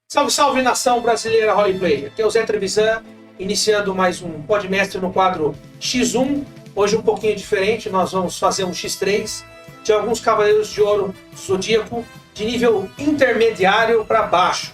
Salve, salve, nação brasileira roleplay. Aqui é o Zé Trevisan, iniciando mais um Podmestre no quadro X1. Hoje um pouquinho diferente, nós vamos fazer um X3 de alguns Cavaleiros de Ouro Zodíaco de nível intermediário para baixo.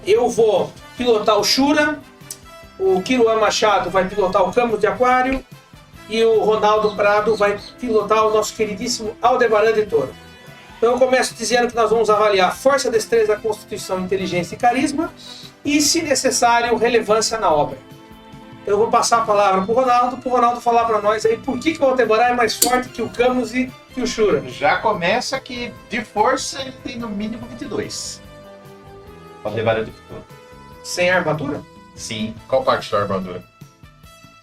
Eu vou pilotar o Shura, o Kiruan Machado vai pilotar o Camus de Aquário e o Ronaldo Prado vai pilotar o nosso queridíssimo Aldebaran de Touro. Então eu começo dizendo que nós vamos avaliar força, destreza, constituição, inteligência e carisma e, se necessário, relevância na obra. Eu vou passar a palavra para o Ronaldo falar para nós aí por que o Aldebaran é mais forte que o Camus e que o Shura. Já começa que de força ele tem no mínimo 22. O Aldebaran de futuro. Sem armadura? Sim. Qual parte da armadura?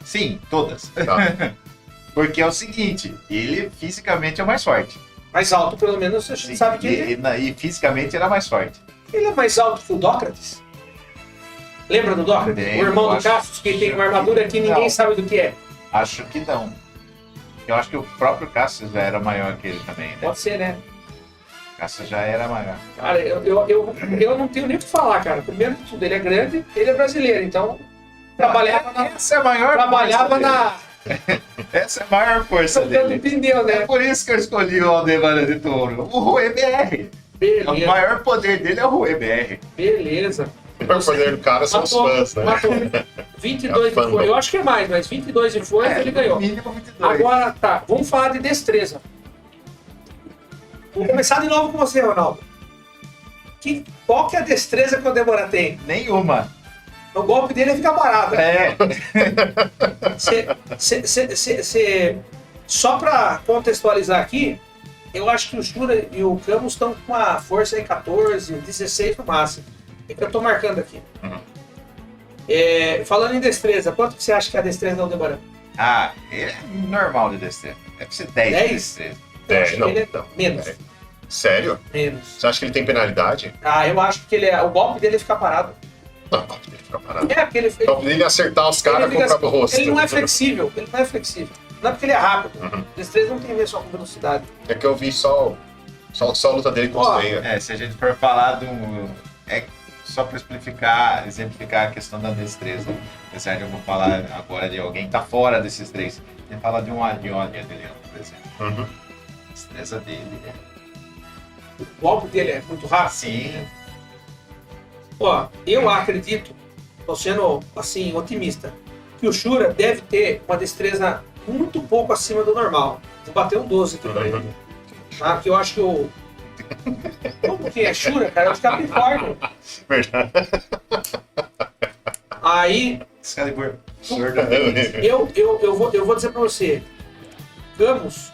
Sim, todas. Tá. Porque é o seguinte, ele fisicamente é o mais forte. Mais alto, pelo menos, a gente Sim, sabe que ele e fisicamente era mais forte. é mais alto que o Dócrates. Lembra do Dócrates? Lembro, O irmão do acho- Cassius, que tem uma armadura que ninguém Não. sabe do que é. Acho que não. Eu acho que o próprio Cassius já era maior que ele também, né? Pode ser, né? Cassius já era maior. Cara, eu não tenho nem o que falar, cara. Primeiro de tudo, ele é grande, ele é brasileiro, então trabalhava Essa é a maior trabalhava força na... dele. Essa é a maior força Soltando dele. pneu, né? É por isso que eu escolhi o Aldebaran de Touro. O Rui BR. O Beleza, maior poder dele é o Rui BR. beleza. O poder do cara são os fãs, né? Matou 22 de força. Eu acho que é mais, mas 22 de força ele ganhou. No mínimo 22. Agora, tá, vamos falar de destreza. Vou começar de novo com você, Ronaldo. Qual que é a destreza que o Aldebaran tem? Nenhuma. O golpe dele é ficar parado. É. Só para contextualizar aqui, eu acho que o Shura e o Camus estão com uma força aí 14, 16 no máximo. É que eu tô marcando aqui. Uhum. Falando em destreza, quanto que você acha que é a destreza do Aldebaran? Ah, é normal de destreza. Deve ser 10 de 10? destreza. Eu acho que Não, ele é não. menos. É. Sério? Menos. Você acha que ele tem penalidade? Ah, eu acho que o golpe dele é ficar parado. Não, o golpe dele fica parado. É, porque ele O golpe dele é acertar os caras com o próprio rosto. ele não é flexível. Ele não é flexível. Não é porque ele é rápido. Uhum. Destreza não tem a ver só com velocidade. É que eu vi só a luta dele com Ó, os Veiga. É, se a gente for falar de um... É só para exemplificar a questão da destreza. Apesar de eu vou falar agora de alguém que tá fora desses três. Você fala de um Alionia de Leão, por exemplo. Uhum. A destreza dele O golpe dele é muito rápido. Sim. Ó, eu acredito, tô sendo assim, otimista, que o Shura deve ter uma destreza muito pouco acima do normal. Vou bater um 12 aqui pra ele. Tá? Porque eu acho que o. Como que é Shura, cara? Eu acho que é Capricórnio. Verdade. Aí, Excalibur. eu vou dizer pra você, Camus.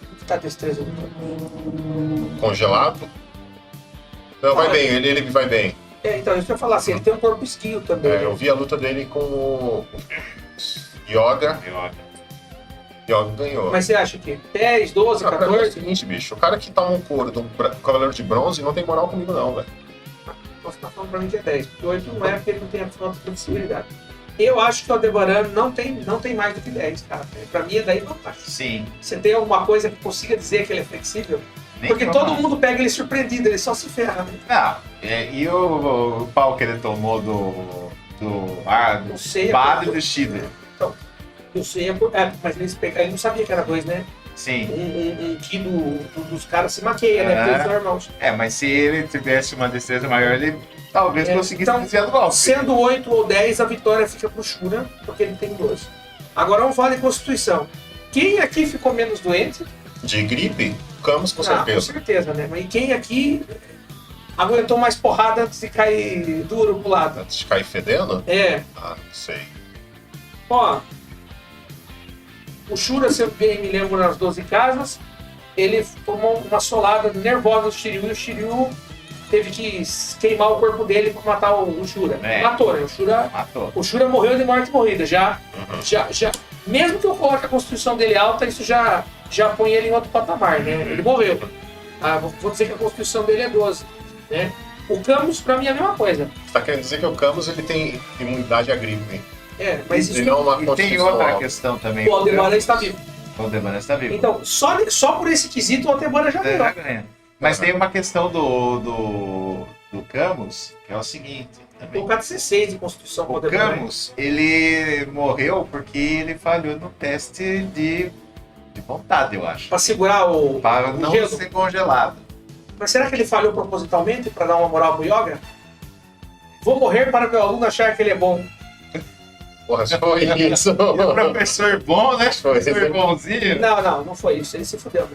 Como que tá a destreza do Camus? Congelado? Não, vai bem, ele vai bem. Então, isso que eu ia falar assim, ele tem um corpo esguio também. É, né? eu vi a luta dele com o Yoga. Yoga ganhou. Mas você acha que 10, 12, Ah, pra mim é o 14? seguinte, bicho, o cara que tá um couro de um cavaleiro de bronze não tem moral comigo não, velho. Você tá falando pra mim que é 10, porque 8 não é porque ele não tem a flexibilidade. Eu acho que o Aldebaran não tem mais do que 10, cara. Pra mim é daí vantagem. Sim. Você tem alguma coisa que consiga dizer que ele é flexível? Nem Porque que todo eu- mundo pega ele surpreendido, ele só se ferra, né? Não, e o pau que ele tomou do Não sei. padre do Chile. Eu sei, mas ele não sabia que era 2, né? Sim. Um ki dos caras se maqueia, né? Porque eles são irmãos. Mas se ele tivesse uma destreza maior, ele talvez conseguisse Então, desviar do golpe. Sendo 8 ou 10, a vitória fica pro Shura, porque ele tem 12. Agora vamos falar de Constituição. Quem aqui ficou menos doente? De gripe, Camus com Com certeza. certeza, né? Mas e quem aqui aguentou mais porrada antes de cair duro pro lado? Antes de cair fedendo? É, Ah, não sei. ó. O Shura, se eu bem me lembro, nas 12 casas, ele tomou uma solada nervosa do Shiryu e o Shiryu teve que queimar o corpo dele para matar o Shura. É. Matou, né? Matou. O Shura morreu de morte morrida. Já, Uhum. mesmo que eu coloque a constituição dele alta, isso já põe ele em outro patamar, né? Ele morreu. Vou dizer que a constituição dele é 12, né? O Camus, pra mim, é a mesma coisa. Você tá querendo dizer que o Camus ele tem imunidade à gripe. Mas isso E não uma E tem constituição outra alta. questão também. o Aldebaran está vivo. O Aldebaran está vivo. Então, só por esse quesito, o Aldebaran já ganhou. Já ganha. Mas tem uma questão do Camus, que é o seguinte também. O cara 16 de Constituição. O Camus, ele morreu porque ele falhou no teste de vontade, eu acho. Pra segurar o Para não gelo. ser congelado. Mas será que ele falhou propositalmente para dar uma moral pro Yoga? Vou morrer para meu aluno achar que ele é bom. Porra, se foi isso. E o professor bom, né? Foi. Professor bonzinho. Não foi isso. Ele se fudeu.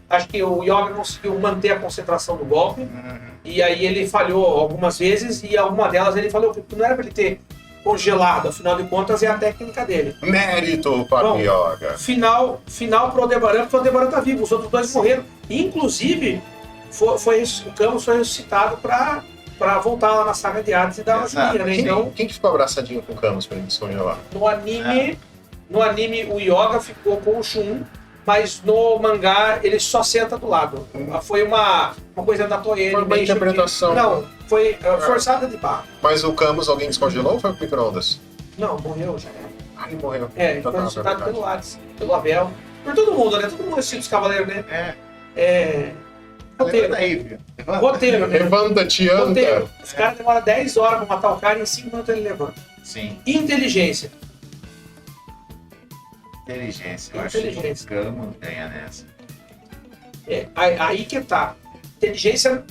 Acho que o Yoga conseguiu manter a concentração do golpe. Uhum. E aí ele falhou algumas vezes. E alguma delas ele falou que não era para ele ter congelado. Afinal de contas, é a técnica dele. Mérito para o Bom, Yoga. Final pro Aldebaran, porque o Aldebaran tá vivo. Os outros dois morreram. Inclusive, o Camus foi ressuscitado para voltar lá na saga de Hades e dar uma Exato. ajudinha, né? Então, Quem que ficou abraçadinho com o Camus pra ele descongelar? no anime o Yoga ficou com o Shun, mas no mangá ele só senta do lado. Foi uma coisa da Toei. Foi uma Animation interpretação. Não, foi forçada de barra. Mas o Camus alguém descongelou ou foi o micro-ondas? Não, morreu já. Ah, ele morreu. É, Então foi tá, ressuscitado verdade. pelo Hades, pelo Abel. Por todo mundo, né? Todo mundo assistiu os Cavaleiros, né? É. Roteiro. Levanta aí, filho. Levanta. Roteiro, né? Levanta-te, Roteiro. anda. Os caras demoram 10 horas pra matar o cara e em 5 minutos ele levanta. Sim. Inteligência. Inteligência. Eu Inteligência. acho que o Camus ganha nessa. Aí que tá. Inteligência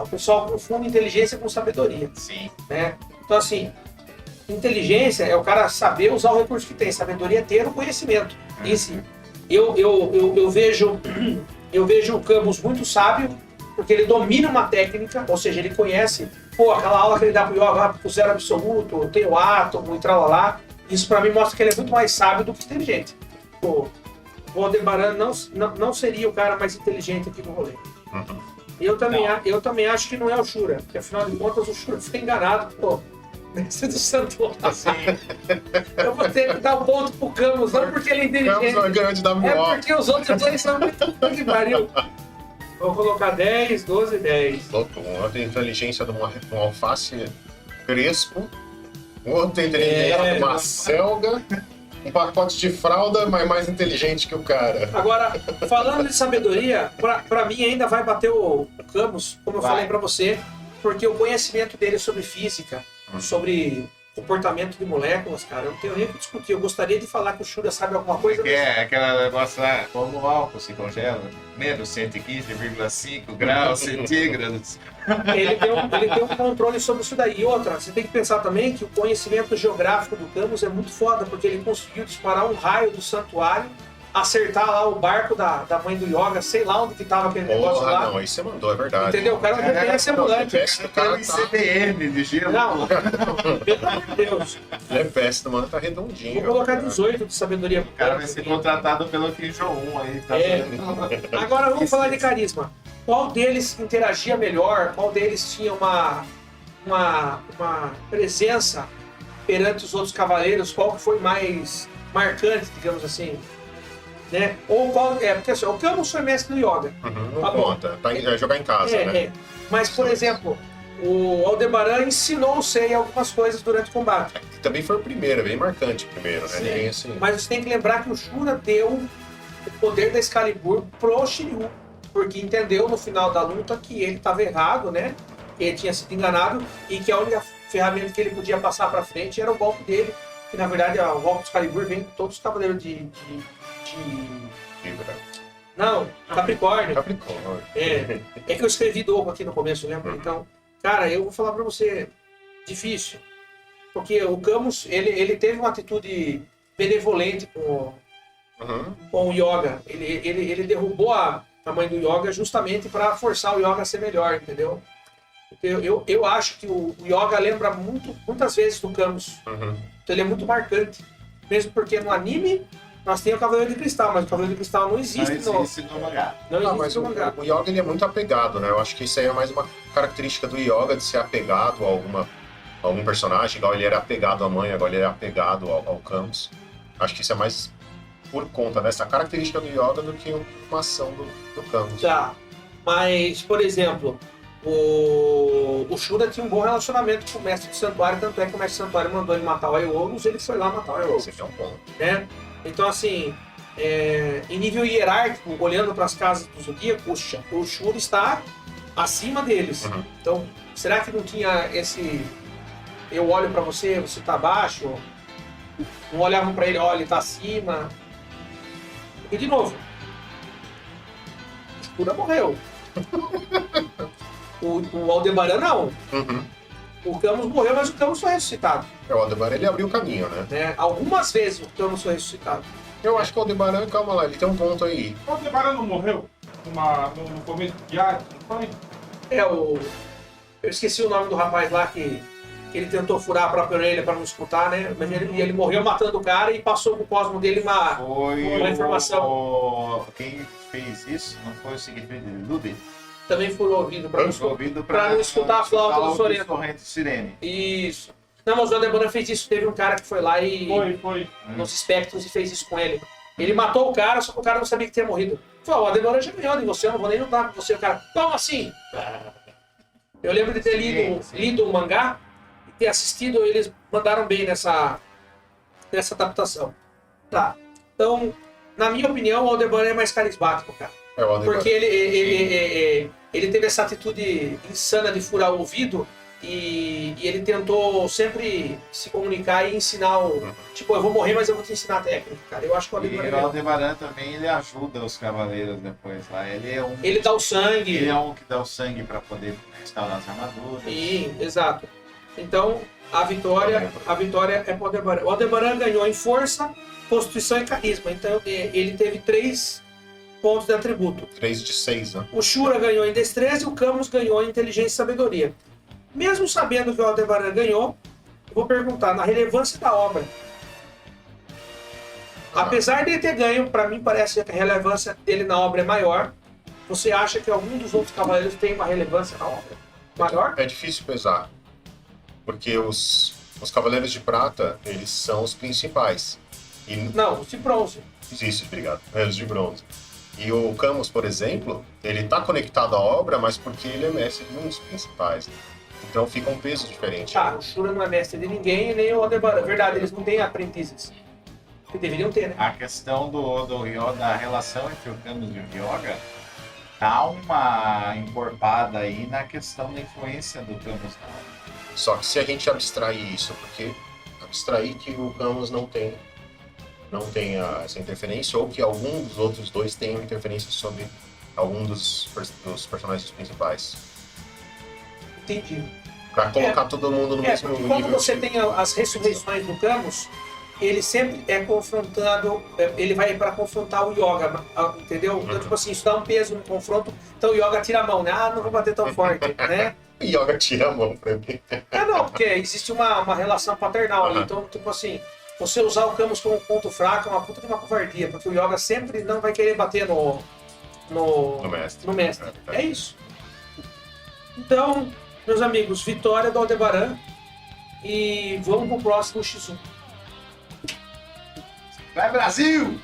o pessoal confunde inteligência com sabedoria, Sim. né? Então assim, inteligência é o cara saber usar o recurso que tem, sabedoria é ter o conhecimento. E sim, eu vejo o Camus muito sábio, porque ele domina uma técnica, ou seja, ele conhece, aquela aula que ele dá pro Yoga, pro zero absoluto, tem o átomo e tralalá. Isso pra mim mostra que ele é muito mais sábio do que inteligente. O Aldebaran não seria o cara mais inteligente aqui no rolê. Uhum. Eu também acho que não é o Shura, porque afinal de contas o Shura foi enganado, mestre do Santuário. Assim, Eu vou ter que dar um ponto pro Camus, não porque ele é Camus inteligente, ganhou de WO. é porque os outros dois são muito que pariu. Vou colocar 10, 12, 10. Louco, um outro tem inteligência de um alface crespo, um outro tem inteligência de uma selga, um pacote de fralda, mas mais inteligente que o cara. Agora, falando de sabedoria, pra mim ainda vai bater o Camus, como eu Vai. falei pra você, porque o conhecimento dele sobre física, sobre comportamento de moléculas, cara, eu não tenho nem o que discutir. Eu gostaria de falar que o Shura sabe alguma coisa. que é aquele negócio lá, como o álcool se congela, menos 115,5 graus centígrados. Ele tem um controle sobre isso daí. E outra, você tem que pensar também que o conhecimento geográfico do Camus é muito foda, porque ele conseguiu disparar um raio do santuário, acertar lá o barco da mãe do Yoga, sei lá onde que tava aquele negócio Porra, lá. não, aí você mandou, é verdade. Entendeu? O cara não reconhece ambulante. O cara Aquele tá, CBM de gelo. Não, pelo amor de Deus. ele é péssimo, mano, tá redondinho. Vou colocar cara. 18 de sabedoria. O cara vai ser contratado pelo Kim Jong-un aí, tá É. vendo? Agora vamos falar de carisma. Qual deles interagia melhor? Qual deles tinha uma presença perante os outros cavaleiros? Qual que foi mais marcante, digamos assim? Né? Ou qual porque assim, o Camus foi mestre do Yoga. Uhum, não Tá bom. conta, é jogar em casa, né? Mas, por exemplo, o Aldebaran ensinou o Seiya algumas coisas durante o combate. E também foi o primeiro, é bem marcante o primeiro, né? Sim. Ninguém assim. Mas você tem que lembrar que o Shura deu o poder da Excalibur pro Shiryu, porque entendeu no final da luta que ele estava errado, né? Que ele tinha sido enganado e que a única ferramenta que ele podia passar para frente era o golpe dele, que na verdade o golpe do Excalibur vem de todos os cavaleiros de... Libra. Não, Capricórnio. Capricórnio. É que eu escrevi Dogo aqui no começo, lembra? Então, cara, eu vou falar pra você, difícil. Porque o Camus, ele teve uma atitude benevolente com o Yoga. Ele derrubou a mãe do Yoga justamente para forçar o Yoga a ser melhor, entendeu? Eu acho que o Yoga lembra muitas vezes do Camus. Uhum. Então ele é muito marcante. Mesmo porque no anime nós temos o Cavaleiro de Cristal, mas o Cavaleiro de Cristal não existe, Não existe no mangá. Não existe Mas no o mangá. Yoga ele é muito apegado, né? Eu acho que isso aí é mais uma característica do Yoga de ser apegado a algum personagem, igual ele era apegado à mãe, agora ele é apegado ao Camus. Acho que isso é mais por conta dessa característica do Yoga do que uma ação do Camus. Tá. Mas, por exemplo, o Shura tinha um bom relacionamento com o Mestre do Santuário, tanto é que o Mestre do Santuário mandou ele matar o Aeolus, ele foi lá matar o Aeolus, Esse aqui é um ponto. né? Então, assim, em nível hierárquico, olhando para as casas do Zodíaco, o Shura está acima deles. Uhum. Então, será que não tinha esse... Eu olho para você, você está abaixo? Não olhavam para ele, olha, ele está acima. E de novo, o Shura morreu. o Aldebaran não. Uhum. O Camus morreu, mas o Camus foi ressuscitado. O Aldebaran, ele abriu o caminho, né? Né? Algumas vezes o Camus foi ressuscitado. Eu acho que o Aldebaran, calma lá, ele tem um ponto aí. O Aldebaran não morreu no começo de arte, não foi? Eu esqueci o nome do rapaz lá que ele tentou furar a própria orelha para não escutar, né? Mas ele morreu matando o cara e passou pro cosmo dele uma informação. Quem fez isso não foi o Siegfried Ludwig. Também furou o ouvido para Pra não escutar a flauta do Sorento. Corrente Sirene. Isso. Não, mas o Aldebaran fez isso. Teve um cara que foi lá e Foi. nos espectros e fez isso com ele. Ele matou o cara, só que o cara não sabia que tinha morrido. Falou, o Aldebaran já ganhou de você, eu não vou nem lutar com você. O cara, como assim? Eu lembro de ter lido um mangá e ter assistido, eles mandaram bem nessa adaptação. Tá. Então, na minha opinião, o Aldebaran é mais carismático, cara. É o Aldebaran. Porque ele teve essa atitude insana de furar o ouvido e ele tentou sempre se comunicar e ensinar tipo, eu vou morrer, mas eu vou te ensinar a técnica, cara. Eu acho que o E Aldebaran o Aldebaran também, ele ajuda os cavaleiros depois lá. ele dá o sangue. Ele é um que dá o sangue para poder restaurar as armaduras. Sim, exato. Então, a vitória é para o Aldebaran. O Aldebaran ganhou em força, constituição e carisma. Então, ele teve 3 pontos de atributo. 3 de 6, né? O Shura ganhou em destreza e o Camus ganhou em inteligência e sabedoria. Mesmo sabendo que o Aldebaran ganhou, eu vou perguntar, na relevância da obra. Apesar de ele ter ganho, para mim parece que a relevância dele na obra é maior. Você acha que algum dos outros cavaleiros tem uma relevância na obra maior? É difícil pesar. Porque os Cavaleiros de Prata, eles são os principais. E Não, os de bronze. Isso, obrigado. Os de bronze. E o Camus, por exemplo, ele está conectado à obra, mas porque ele é mestre de um dos principais. Então fica um peso diferente. O Shura não é mestre de ninguém, nem o Aldebaran. Verdade, eles não têm aprendizes. Que deveriam ter, né? A questão do Yoga, da relação entre o Camus e o Yoga, dá uma encorpada aí na questão da influência do Camus na obra. Só que se a gente abstrair isso, porque abstrair que o Camus não tem essa interferência, ou que algum dos outros dois tenham interferência sobre algum dos personagens principais. Entendi. Pra colocar todo mundo no mesmo porque nível. quando você tem as ressurreições do Camus, ele sempre é confrontado, ele vai para confrontar o Yoga, entendeu? Então, tipo assim, isso dá um peso no confronto, então o Yoga tira a mão, né? Não vou bater tão forte, né? Yoga tira a mão pra mim. Não, porque existe uma relação paternal ali, então, tipo assim, você usar o Camus como ponto fraco é uma puta de uma covardia, porque o Yoga sempre não vai querer bater no mestre. É isso. Então, meus amigos, vitória do Aldebaran e vamos pro próximo X1. Vai, Brasil!